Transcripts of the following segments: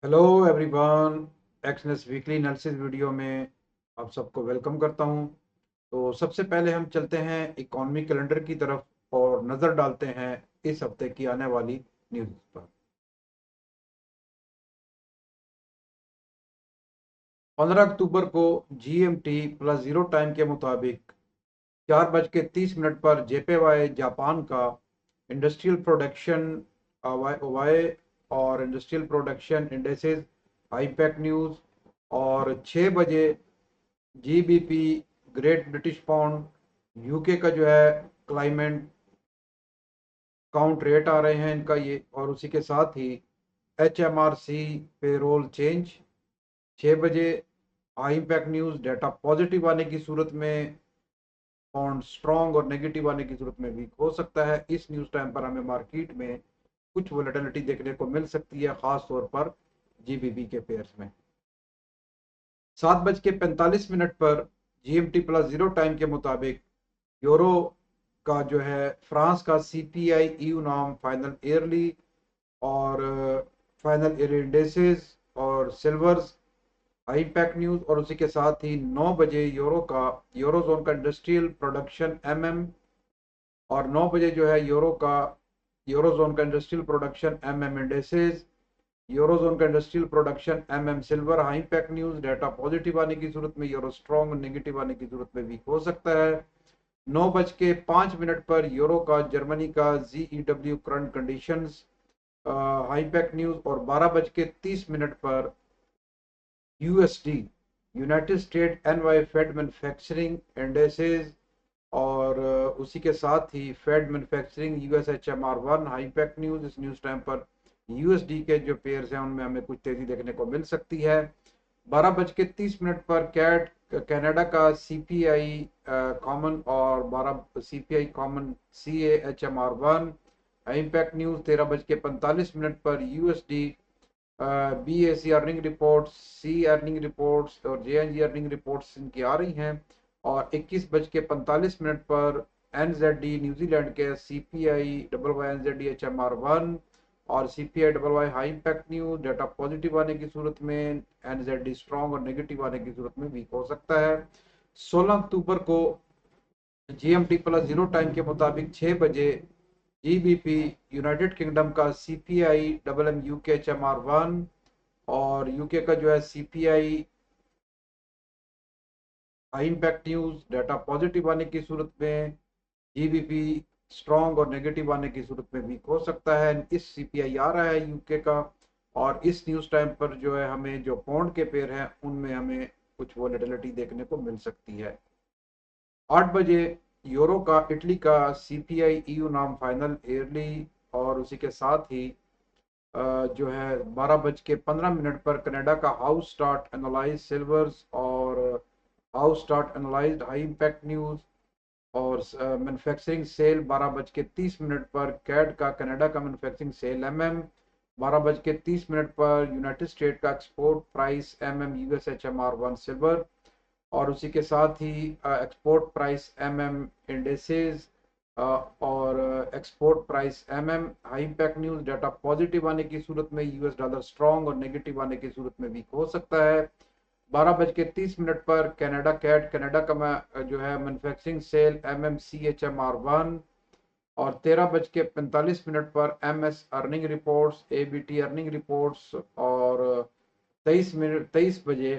Hello everyone, Exness weekly analysis video में आप सबको वेलकम करता हूं। तो सबसे पहले हम चलते हैं इकोनॉमी कैलेंडर की तरफ और नज़र डालते हैं इस हफ्ते की आने वाली न्यूज़ पर। 15 अक्टूबर को जीएमटी प्लस जीरो टाइम के मुताबिक 4:30 पर जेपीवाई जापान का इंडस्ट्रियल प्रोडक्शन ओवाई और इंडस्ट्रियल प्रोडक्शन इंडेसेस हाईपैक न्यूज़, और 6 बजे GBP great British pound UK का जो है क्लाइमेट काउंट रेट आ रहे हैं इनका ये, और उसी के साथ ही HMRC पेरोल चेंज 6 बजे। High impact news data positive आने की सूरत में पाउंड स्ट्रॉन्ग और नेगेटिव आने की सूरत में वीक हो सकता है। इस न्यूज़ टाइम पर हमें मार्केट में कुछ वोलेटिलिटी देखने को मिल सकती है, खास तौर पर जीबीपी के पेयर्स में। 7:45 पर जीएमटी प्लस जीरो टाइम के मुताबिक यूरो का जो है फ्रांस का सीपीआई ईयू नाम फाइनल ईयरली और फाइनल ईयर इंडेसेस और सिल्वर्स हाई पैक न्यूज़, और उसी के साथ ही 9 बजे यूरो जोन का इंडस्ट्रियल प्रोडक्शन एमएम, और 9 बजे जो है यूरो जोन का industrial production MM indices, eurozone का industrial production MM silver high pack news data positive आने की सूरत में यूरो स्ट्रॉन्ग और नेगेटिव आने की सूरत में वीक हो सकता है। 9:05 पर यूरो का जर्मनी का GEW current conditions high pack news, और 12:30 पर USD United State NY Fed manufacturing indices, और उसी के साथ ही Fed manufacturing USHMR 1 high pack news. इस न्यूज़ टाइम पर यूएसडी के जो पेयर्स हैं उनमें हमें कुछ तेजी देखने को मिल सकती है। 12:30 पर कैट कनाडा का सीपीआई कॉमन और 12 CPI common CAHMR 1 impact news. 13:45 पर यूएसडी BAC अर्निंग रिपोर्ट्स, सी अर्निंग रिपोर्ट्स और JNG अर्निंग रिपोर्ट्स इनकी आ रही हैं। और 21:45 पर NZD न्यूजीलैंड के CPI YYNZD HMR 1 और CPI YY high impact news data positive आने की सूरत में, NZD स्ट्रॉन्ग और नेगेटिव आने की सूरत में वीक हो सकता है। 16 अक्टूबर को GMT प्लस जीरो टाइम के मुताबिक 6 बजे GBP यूनाइटेड किंगडम का CPI MM UK HMR 1 और यूके का जो है CPI high impact news data positive आने की सूरत में, जीबीपी स्ट्रॉन्ग और नेगेटिव आने की सूरत में वीक हो सकता है। इस सीपीआई आ रहा है यूके का, और इस न्यूज़ टाइम पर जो है हमें जो पौंड के पेयर हैं उनमें हमें कुछ वोलेटिलिटी देखने को मिल सकती है। 8 बजे यूरो का इटली का सीपीआई ईयू नाम फाइनल ईयरली, और उसी के साथ ही जो है 12:15 पर कनाडा का हाउस स्टार्ट एनालाइज सिल्वर्स और house start analysed high impact news, और मैन्युफैक्चरिंग सेल 12:30 पर कैट का कनाडा का मैन्युफैक्चरिंग सेल MM। 12:30 पर यूनाइटेड स्टेट का एक्सपोर्ट प्राइस MM USHMR 1 सिल्वर, और उसी के साथ ही एक्सपोर्ट प्राइस MM इंडेसेस और export price MM high impact news data positive आने की सूरत में US डॉलर स्ट्रॉन्ग और नेगेटिव आने की सूरत में वीक हो सकता है। 12:30 पर कनाडा का जो है मैन्युफैक्चरिंग सेल MMCHMR 1, और 13:45 पर MS earning reports ABT earning reports, और 23 बजे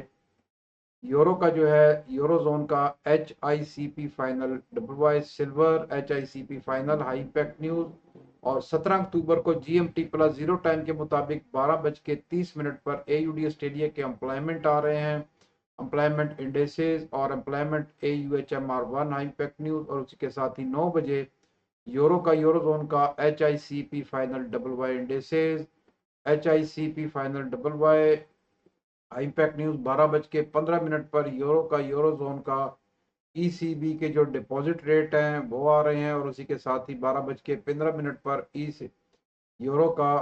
यूरो का जो है यूरो जोन का HICP final WY silver HICP final high impact news, और 17 अक्टूबर को GMT प्लस जीरो टाइम के मुताबिक 12:30 पर AUD ऑस्ट्रेलिया के एम्प्लॉयमेंट आ रहे हैं, एम्प्लॉयमेंट इंडेसेस और employment AUHMR 1 high impact news, और उसके साथ ही 9 बजे यूरो का यूरो जोन का HICP final WY indices, HICP final WY high impact news. 12:15 पर यूरो का यूरो जोन का ECB के जो डिपॉजिट रेट हैं वो आ रहे हैं, और उसी के साथ ही 12:15 पर यूरो का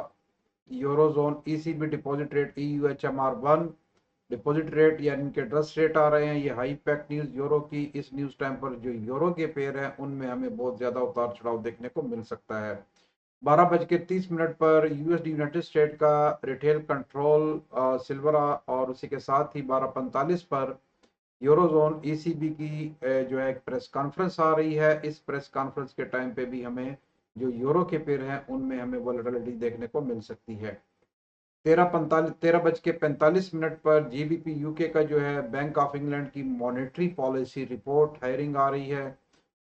euro zone ECB deposit rate EUHMR 1 deposit rate यानी इनके इंटरेस्ट रेट आ रहे हैं। ये हाई इम्पैक्ट न्यूज़ यूरो की। इस न्यूज़ टाइम पर जो यूरो के पेयर हैं उनमें हमें बहुत ज़्यादा उतार चढ़ाव देखने को मिल सकता है। 12:30 पर यूएसडी यूनाइटेड स्टेट का रिटेल कंट्रोल सिल्वर और उसी के साथ ही 12:45 पर यूरोजोन ईसीबी की जो है एक प्रेस कॉन्फ्रेंस आ रही है। इस प्रेस कॉन्फ्रेंस के टाइम पे भी हमें जो यूरो के पेयर हैं उनमें हमें वोलेटिलिटी देखने को मिल सकती है। 13:45 पर जीबीपी यूके का जो है बैंक ऑफ इंग्लैंड की मॉनेटरी पॉलिसी रिपोर्ट हायरिंग आ रही है।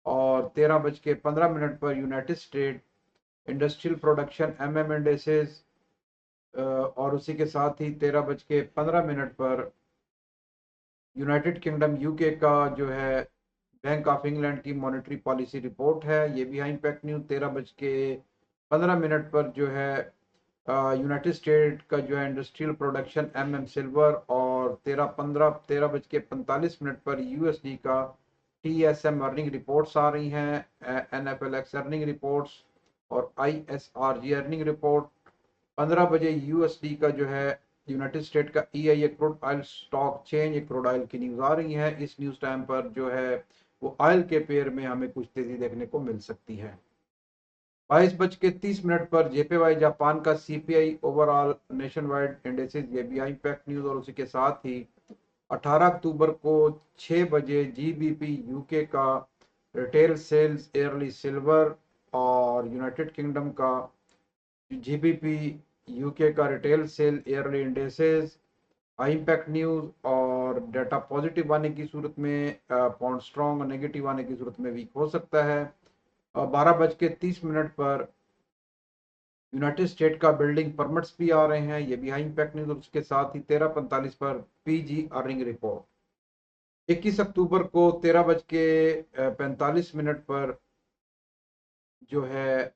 और 13:15 पर United state industrial production indices और उसी के साथ ही 13:15 पर यूनाइटेड किंगडम यूके का जो है बैंक ऑफ इंग्लैंड की मॉनेटरी पॉलिसी रिपोर्ट है। ये भी हाई इम्पैक्ट न्यूज। 13:15 पर जो है यूनाइटेड स्टेट का जो है इंडस्ट्रियल प्रोडक्शन सिल्वर और 13:45 पर यूएसडी का टीएसएम अर्निंग रिपोर्ट्स आ रही हैं, एनएफएलएक्स अर्निंग रिपोर्ट्स और आईएसआरजी अर्निंग रिपोर्ट। 15 बजे यूएसडी का जो है यूनाइटेड स्टेट का EIA crude oil stock change, crude oil की न्यूज आ रही है। इस न्यूज टाइम पर जो है वो ऑयल के पेयर में हमें कुछ तेजी देखने को मिल सकती है। 22:30 पर जेपीवाई जापान का CPI overall nation wide indexes, ये भी इम्पैक्ट न्यूज। और उसी के साथ ही 18 अक्टूबर को 6 बजे जीबीपी यूके का रिटेल सेल्स ईयरली सिल्वर और यूनाइटेड किंगडम का जीबीपी यूके का retail sale yearly indices, high impact news. और डाटा पॉजिटिव आने की सूरत में पाउंड स्ट्रॉन्ग और नेगेटिव आने की सूरत में वीक हो सकता है। 12:30 पर यूनाइटेड स्टेट का बिल्डिंग परमिट्स भी आ रहे हैं, ये भी हाई इम्पैक्ट न्यूज। उसके साथ ही 13:45 पर पीजी अर्निंग रिपोर्ट। 21 अक्टूबर को 13:45 पर जो है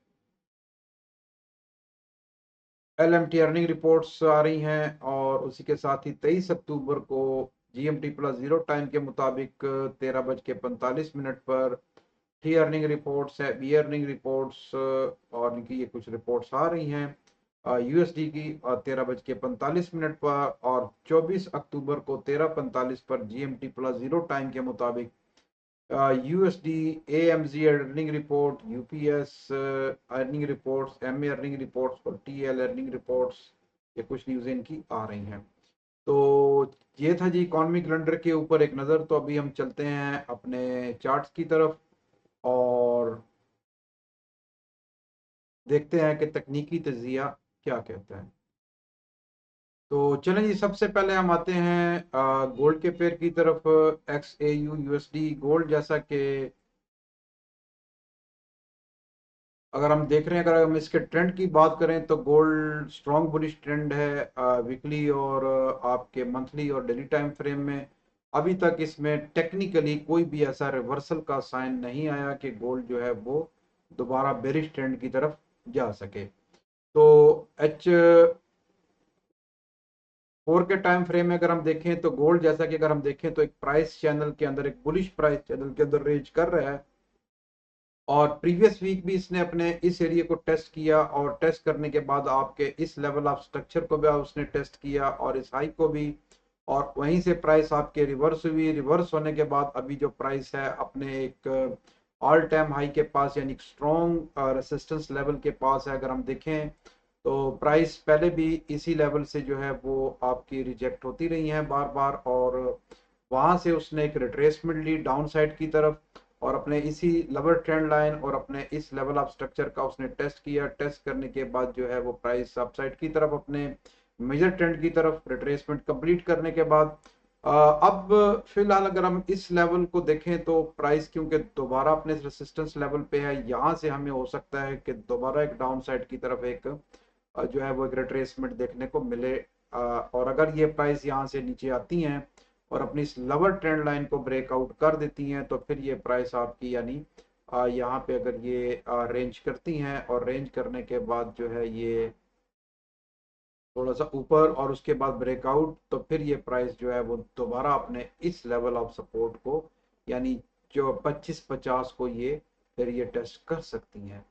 एलएमटी अर्निंग रिपोर्ट्स आ रही हैं। और उसी के साथ ही 23 अक्टूबर को जीएमटी प्लस जीरो टाइम के मुताबिक 13:45 पर टी अर्निंग रिपोर्ट्स है, बी अर्निंग रिपोर्ट्स और इनकी ये कुछ रिपोर्ट्स आ रही हैं यूएसडी की 13:45 पर। और 24 अक्टूबर को 13:45 पर जीएमटी प्लस जीरो टाइम के मुताबिक USD AMG earning report, UPS earning reports, MA earning reports और टीएल अर्निंग रिपोर्ट्स, ये कुछ न्यूज़ इनकी आ रही हैं। तो ये था जी इकोनॉमिक कैलेंडर के ऊपर एक नज़र। तो अभी हम चलते हैं अपने चार्ट्स की तरफ और देखते हैं कि तकनीकी तजिया क्या कहता है। तो चलें जी, सबसे पहले हम आते हैं गोल्ड के पेयर की तरफ। X A you USD gold, जैसा कि अगर हम देख रहे हैं, अगर हम इसके ट्रेंड की बात करें तो गोल्ड स्ट्रॉन्ग बुलिश ट्रेंड है वीकली और आपके मंथली और डेली टाइम फ्रेम में। अभी तक इसमें टेक्निकली कोई भी ऐसा रिवर्सल का साइन नहीं आया कि गोल्ड जो है वो दोबारा बेरिश ट्रेंड की तरफ जा सके। तो एच 4 के टाइम फ्रेम में अगर हम देखें तो गोल्ड, जैसा कि अगर हम देखें तो एक प्राइस चैनल के अंदर, एक बुलिश प्राइस चैनल के अंदर रेंज कर रहा है। और प्रीवियस वीक भी इसने अपने इस एरिया को टेस्ट किया और टेस्ट करने के बाद आपके इस लेवल ऑफ स्ट्रक्चर को भी उसने टेस्ट किया और इस हाई को भी। और वहीं से प्राइस आपके रिवर्स हुई। रिवर्स होने के बाद अभी जो प्राइस है अपने एक ऑल टाइम हाई के पास, यानी स्ट्रॉन्ग रेसिस्टेंस लेवल के पास है। अगर हम देखें तो प्राइस पहले भी इसी लेवल से जो है वो आपकी रिजेक्ट होती रही है बार बार, और वहां से उसने एक रिट्रेसमेंट ली डाउन साइड की तरफ और अपने इसी लोअर ट्रेंड लाइन और अपने इस लेवल ऑफ स्ट्रक्चर का उसने टेस्ट किया। टेस्ट करने के बाद जो है वो प्राइस अपसाइड की तरफ अपने मेजर ट्रेंड की तरफ रिट्रेसमेंट कंप्लीट करने के बाद अब फिलहाल अगर हम इस लेवल को देखें तो प्राइस क्योंकि दोबारा अपने रेसिस्टेंस लेवल पे है, यहाँ से हमें हो सकता है कि दोबारा एक डाउन साइड की तरफ एक जो है वो एक रिट्रेसमेंट देखने को मिले। और अगर ये प्राइस यहाँ से नीचे आती हैं और अपनी इस लोअर ट्रेंड लाइन को ब्रेकआउट कर देती हैं तो फिर ये प्राइस आपकी, यानी यहाँ पे अगर ये रेंज करती हैं और रेंज करने के बाद जो है ये थोड़ा सा ऊपर और उसके बाद ब्रेकआउट, तो फिर ये प्राइस जो है वो दोबारा अपने इस लेवल ऑफ सपोर्ट को, यानी जो 25-50 को ये फिर ये टेस्ट कर सकती हैं।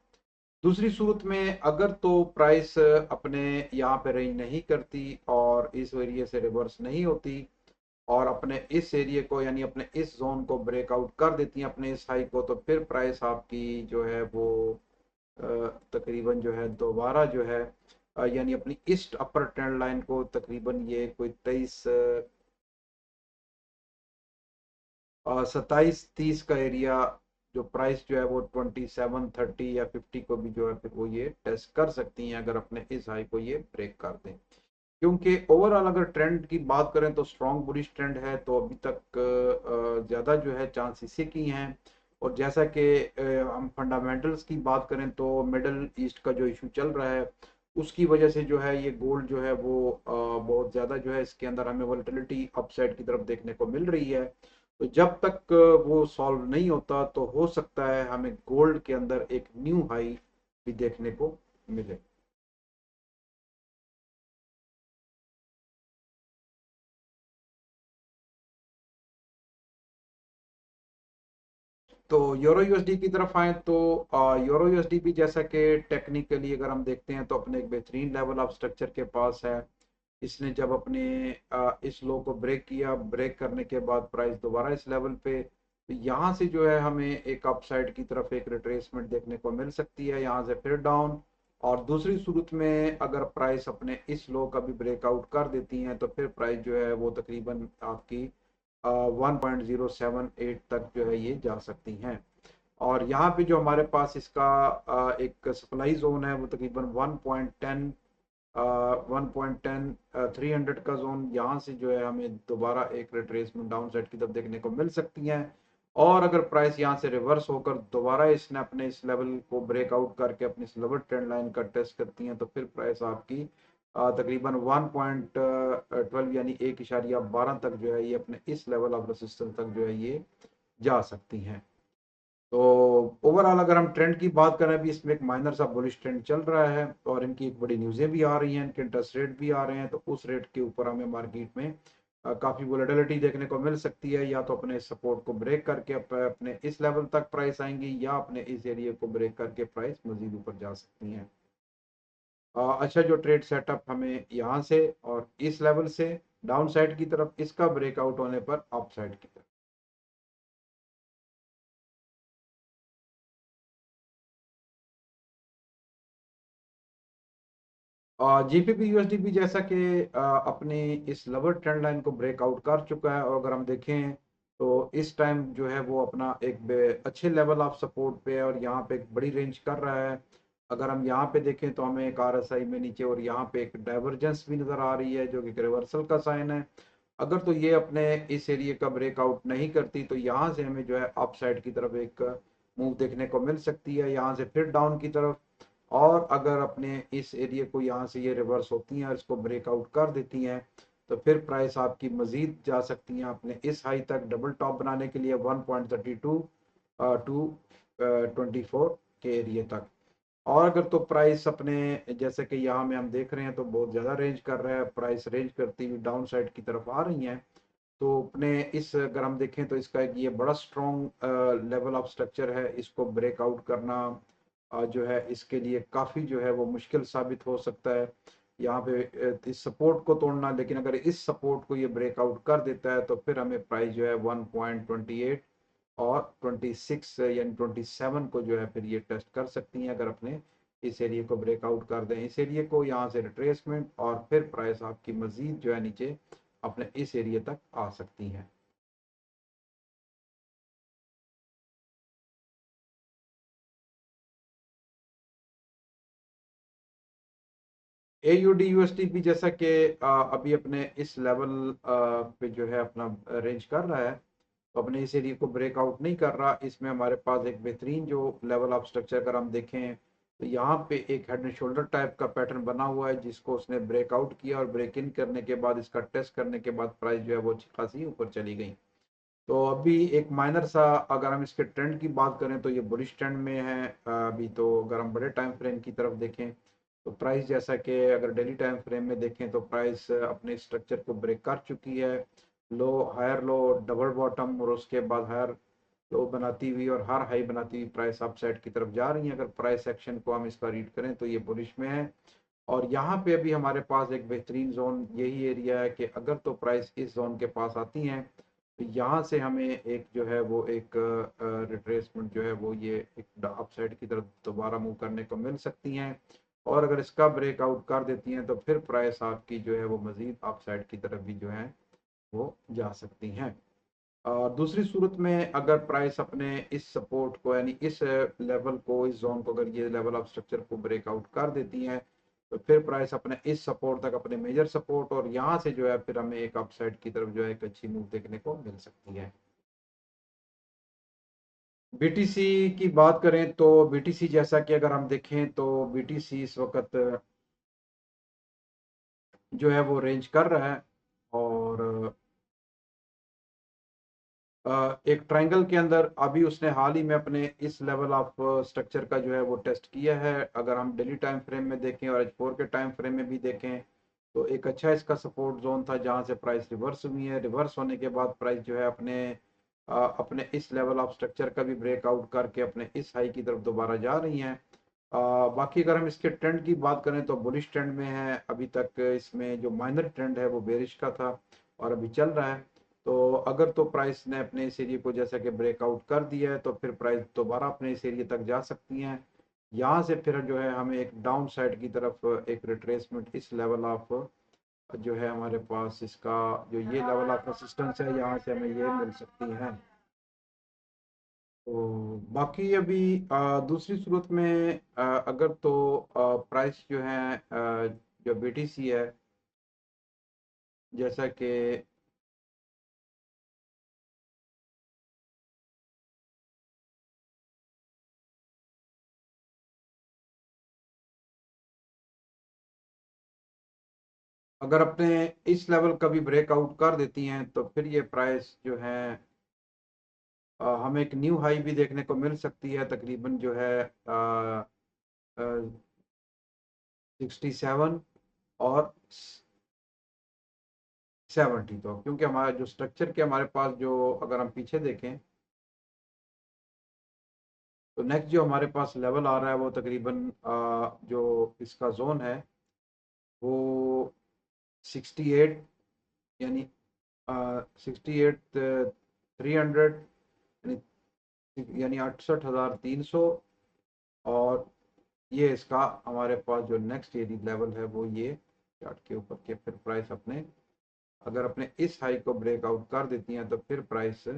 दूसरी सूरत में अगर तो प्राइस अपने यहाँ पे रेंज नहीं करती और इस एरिया से रिवर्स नहीं होती और अपने इस एरिया को, यानी अपने इस जोन को ब्रेकआउट कर देती हैं अपने इस हाई को, तो फिर प्राइस आपकी जो है वो तकरीबन जो है दोबारा जो है यानी अपनी ईस्ट अपर ट्रेंड लाइन को तकरीबन ये कोई 27-30 का एरिया जो प्राइस जो है वो 27-30 या 50 को भी जो है फिर वो ये टेस्ट कर सकती हैं अगर अपने इस हाई को ये ब्रेक कर दें। क्योंकि ओवरऑल अगर ट्रेंड की बात करें तो स्ट्रॉन्ग बुलिश ट्रेंड है, तो अभी तक ज़्यादा जो है चांस इसी की हैं। और जैसा कि हम फंडामेंटल्स की बात करें तो मिडल ईस्ट का जो इशू चल रहा है उसकी वजह से जो है ये गोल्ड जो है वो बहुत ज़्यादा जो है इसके अंदर हमें वोलेटिलिटी अपसाइड की तरफ देखने को मिल रही है। तो जब तक वो सॉल्व नहीं होता तो हो सकता है हमें गोल्ड के अंदर एक न्यू हाई भी देखने को मिले। तो यूरो यूएसडी की तरफ आए तो यूरो यूएसडी भी जैसा कि टेक्निकली अगर हम देखते हैं तो अपने एक बेहतरीन लेवल ऑफ स्ट्रक्चर के पास है। इसने जब अपने इस लो को ब्रेक किया, ब्रेक करने के बाद प्राइस दोबारा इस लेवल पे, तो यहाँ से जो है हमें एक अपसाइड की तरफ एक रिट्रेसमेंट देखने को मिल सकती है, यहाँ से फिर डाउन। और दूसरी सूरत में अगर प्राइस अपने इस लो का भी ब्रेकआउट कर देती हैं तो फिर प्राइस जो है वो तकरीबन आपकी 1.078 तक जो है ये जा सकती हैं। और यहाँ पे जो हमारे पास इसका एक सप्लाई जोन है वो तकरीबन 1.10 1.10 300 का जोन, यहाँ से जो है हमें दोबारा एक रिट्रेसमेंट डाउन साइड की तरफ देखने को मिल सकती है। और अगर प्राइस यहाँ से रिवर्स होकर दोबारा इसने अपने इस लेवल को ब्रेकआउट करके अपनी इस लोअर ट्रेंड लाइन का टेस्ट करती हैं तो फिर प्राइस आपकी तकरीबन 1.12 यानी 1.12 तक जो है ये अपने इस लेवल ऑफ रेजिस्टेंस तक जो है ये जा सकती हैं। तो ओवरऑल अगर हम ट्रेंड की बात करें अभी इसमें एक माइनर सा बुलिश ट्रेंड चल रहा है और इनकी एक बड़ी न्यूज़ें भी आ रही हैं, इनके इंटरेस्ट रेट भी आ रहे हैं, तो उस रेट के ऊपर हमें मार्केट में काफ़ी वोलेटिलिटी देखने को मिल सकती है। या तो अपने सपोर्ट को ब्रेक करके अपने इस लेवल तक प्राइस आएंगी या अपने इस एरिया को ब्रेक करके प्राइस मजीद ऊपर जा सकती हैं। अच्छा जो ट्रेड सेटअप हमें यहाँ से और इस लेवल से डाउन साइड की तरफ इसका ब्रेकआउट होने पर अप साइड की तरफ। जीपीपी यूएसडी भी जैसा कि अपने इस लोअर ट्रेंड लाइन को ब्रेकआउट कर चुका है, और अगर हम देखें तो इस टाइम जो है वो अपना एक अच्छे लेवल ऑफ सपोर्ट पे है और यहाँ पे एक बड़ी रेंज कर रहा है। अगर हम यहाँ पे देखें तो हमें एक आरएसआई में नीचे और यहाँ पे एक डाइवर्जेंस भी नज़र आ रही है जो कि रिवर्सल का साइन है। अगर तो ये अपने इस एरिया का ब्रेकआउट नहीं करती तो यहाँ से हमें जो है अप साइड की तरफ एक मूव देखने को मिल सकती है, यहाँ से फिर डाउन की तरफ। और अगर अपने इस एरिया को यहाँ से ये रिवर्स होती हैं और इसको ब्रेकआउट कर देती हैं तो फिर प्राइस आपकी मजीद जा सकती हैं अपने इस हाई तक डबल टॉप बनाने के लिए 1.32 टू 24 के एरिया तक। और अगर तो प्राइस अपने जैसे कि यहाँ में हम देख रहे हैं तो बहुत ज़्यादा रेंज कर रहा है, प्राइस रेंज करती हुई डाउन साइड की तरफ आ रही हैं। तो अपने इस अगर हम देखें तो इसका एक ये बड़ा स्ट्रॉन्ग लेवल ऑफ स्ट्रक्चर है, इसको ब्रेकआउट करना जो है इसके लिए काफ़ी जो है वो मुश्किल साबित हो सकता है यहाँ पे इस सपोर्ट को तोड़ना। लेकिन अगर इस सपोर्ट को ये ब्रेकआउट कर देता है तो फिर हमें प्राइस जो है 1.28 और 26 यानी 27 को जो है फिर ये टेस्ट कर सकती हैं अगर अपने इस एरिया को ब्रेकआउट कर दें इस एरिया को, यहाँ से रिट्रेसमेंट और फिर प्राइस आपकी मजीद जो है नीचे अपने इस एरिया तक आ सकती हैं। AUD USD भी जैसा कि अभी अपने इस लेवल पे जो है अपना रेंज कर रहा है, तो अपने इस एरिया को ब्रेकआउट नहीं कर रहा। इसमें हमारे पास एक बेहतरीन जो लेवल ऑफ स्ट्रक्चर अगर हम देखें तो यहाँ पे एक हेड एंड शोल्डर टाइप का पैटर्न बना हुआ है जिसको उसने ब्रेकआउट किया और ब्रेक इन करने के बाद इसका टेस्ट करने के बाद प्राइस जो है वो अच्छी खासी ऊपर चली गई। तो अभी एक माइनर सा अगर हम इसके ट्रेंड की बात करें तो ये बुलिश ट्रेंड में है अभी। तो अगर हम बड़े टाइम फ्रेम की तरफ देखें तो प्राइस जैसा कि अगर डेली टाइम फ्रेम में देखें तो प्राइस अपने स्ट्रक्चर को ब्रेक कर चुकी है, low higher low double bottom और उसके बाद हायर लो बनाती हुई और हर हाई बनाती हुई प्राइस अप साइड की तरफ जा रही है। अगर प्राइस एक्शन को हम इसका रीड करें तो ये बुलिश में है। और यहाँ पे अभी हमारे पास एक बेहतरीन जोन यही एरिया है कि अगर तो प्राइस इस जोन के पास आती हैं तो यहाँ से हमें एक जो है वो एक रिट्रेसमेंट जो है वो ये एक अपसाइड की तरफ दोबारा मूव करने को मिल सकती हैं, और अगर इसका ब्रेकआउट कर देती हैं तो फिर प्राइस आपकी जो है वो मज़ीद अपसाइड की तरफ भी जो है वो जा सकती हैं। और दूसरी सूरत में अगर प्राइस अपने इस सपोर्ट को यानी इस लेवल को, इस जोन को, अगर ये लेवल ऑफ स्ट्रक्चर को ब्रेकआउट कर देती हैं तो फिर प्राइस अपने इस सपोर्ट तक, अपने मेजर सपोर्ट, और यहाँ से जो है फिर हमें एक अपसाइड की तरफ जो है एक अच्छी मूव देखने को मिल सकती है। बीटीसी की बात करें तो बीटीसी जैसा कि अगर हम देखें तो बीटीसी इस वक्त जो है वो रेंज कर रहा है, और एक ट्रायंगल के अंदर अभी उसने हाल ही में अपने इस लेवल ऑफ स्ट्रक्चर का जो है वो टेस्ट किया है। अगर हम डेली टाइम फ्रेम में देखें और H4 के टाइम फ्रेम में भी देखें तो एक अच्छा इसका सपोर्ट जोन था जहां से प्राइस रिवर्स हुई है। रिवर्स होने के बाद प्राइस जो है अपने इस लेवल ऑफ स्ट्रक्चर का भी ब्रेकआउट करके अपने इस हाई की तरफ दोबारा जा रही हैं। बाकी अगर हम इसके ट्रेंड की बात करें तो बुलिश ट्रेंड में है अभी तक। इसमें जो माइनर ट्रेंड है वो बेरिश का था और अभी चल रहा है। तो अगर तो प्राइस ने अपने इस एरिया को जैसा कि ब्रेकआउट कर दिया है तो फिर प्राइस दोबारा अपने इस एरिया तक जा सकती हैं। यहाँ से फिर जो है हमें एक डाउन साइड की तरफ एक रिट्रेसमेंट इस लेवल ऑफ जो है हमारे पास इसका जो ये लेवल ऑफ रेसिस्टेंस है यहाँ से हमें ये मिल सकती है। तो बाकी अभी दूसरी सूरत में अगर तो प्राइस जो है जो बीटीसी है जैसा कि अगर अपने इस लेवल का भी ब्रेकआउट कर देती हैं तो फिर ये प्राइस जो है हमें एक न्यू हाई भी देखने को मिल सकती है, तकरीबन जो है 67 और 70। तो क्योंकि हमारा जो स्ट्रक्चर के हमारे पास जो अगर हम पीछे देखें तो नेक्स्ट जो हमारे पास लेवल आ रहा है वो तकरीबन जो इसका जोन है वो 68, यानी 68 300, यानी 68,300। और ये इसका हमारे पास जो नेक्स्ट एरिया लेवल है वो ये चार्ट के ऊपर के फिर प्राइस अपने अगर अपने इस हाई को ब्रेकआउट कर देती हैं तो फिर प्राइस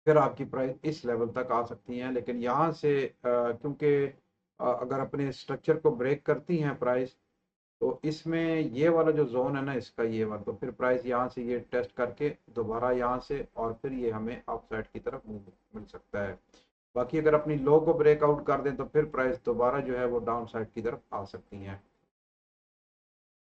फिर आपकी प्राइस इस लेवल तक आ सकती हैं। लेकिन यहाँ से क्योंकि अगर अपने स्ट्रक्चर को ब्रेक करती हैं प्राइस तो इसमें ये वाला जो जोन है ना इसका ये वाला, तो फिर प्राइस यहाँ से ये टेस्ट करके दोबारा यहाँ से और फिर ये हमें अप साइड की तरफ मिल सकता है। बाकी अगर अपनी लो को ब्रेकआउट कर दें तो फिर प्राइस दोबारा जो है वो डाउन साइड की तरफ आ सकती हैं।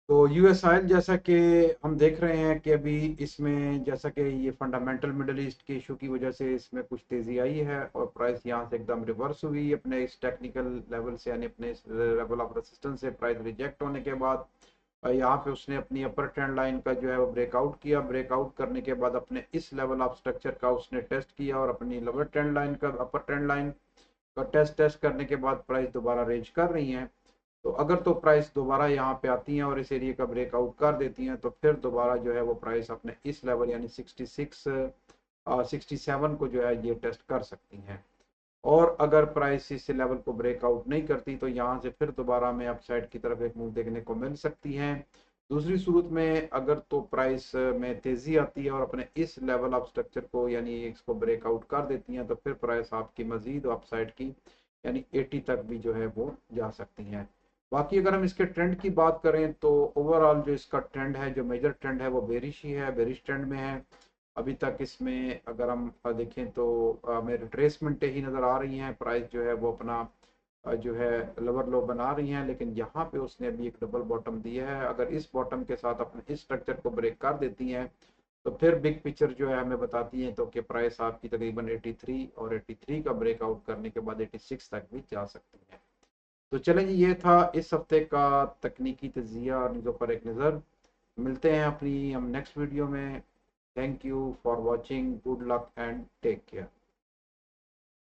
तो यूएस ऑयल जैसा कि हम देख रहे हैं कि अभी इसमें जैसा कि ये फंडामेंटल मिडल ईस्ट के इशू की वजह से इसमें कुछ तेज़ी आई है और प्राइस यहाँ से एकदम रिवर्स हुई अपने इस टेक्निकल लेवल से, यानी अपने इस लेवल ऑफ रेजिस्टेंस से प्राइस रिजेक्ट होने के बाद यहाँ पे उसने अपनी अपर ट्रेंड लाइन का जो है वो ब्रेकआउट किया। ब्रेकआउट करने के बाद अपने इस लेवल ऑफ स्ट्रक्चर का उसने टेस्ट किया और अपनी लोअर ट्रेंड लाइन का, अपर ट्रेंड लाइन का टेस्ट करने के बाद प्राइस दोबारा रेंज कर रही हैं। तो अगर तो प्राइस दोबारा यहाँ पे आती हैं और इस एरिया का ब्रेकआउट कर देती हैं तो फिर दोबारा जो है वो प्राइस अपने इस लेवल यानी 67 को जो है ये टेस्ट कर सकती हैं। और अगर प्राइस इस लेवल को ब्रेकआउट नहीं करती तो यहाँ से फिर दोबारा हमें अपसाइड की तरफ एक मूव देखने को मिल सकती है। दूसरी सूरत में अगर तो प्राइस में तेज़ी आती है और अपने इस लेवल ऑफ स्ट्रक्चर को यानी इसको ब्रेकआउट कर देती हैं तो फिर प्राइस आपकी मजीद अपसाइड की यानी 80 तक भी जो है वो जा सकती हैं। बाकी अगर हम इसके ट्रेंड की बात करें तो ओवरऑल जो इसका ट्रेंड है, जो मेजर ट्रेंड है वो बेरिश ही है, बेरिश ट्रेंड में है अभी तक। इसमें अगर हम देखें तो हमें रिट्रेसमेंट ही नज़र आ रही हैं। प्राइस जो है वो अपना जो है लोअर लो बना रही हैं, लेकिन यहाँ पे उसने अभी एक डबल बॉटम दिया है। अगर इस बॉटम के साथ अपने इस स्ट्रक्चर को ब्रेक कर देती हैं तो फिर बिग पिक्चर जो है हमें बताती है तो कि प्राइस आपकी तकरीबन 83 और 83 का ब्रेकआउट करने के बाद 86 तक भी जा सकती है। तो चलें जी, ये था इस हफ्ते का तकनीकी तजिया और न्यूज़ों पर एक नज़र। मिलते हैं अपनी हम नेक्स्ट वीडियो में। Thank you for watching, good luck and take care.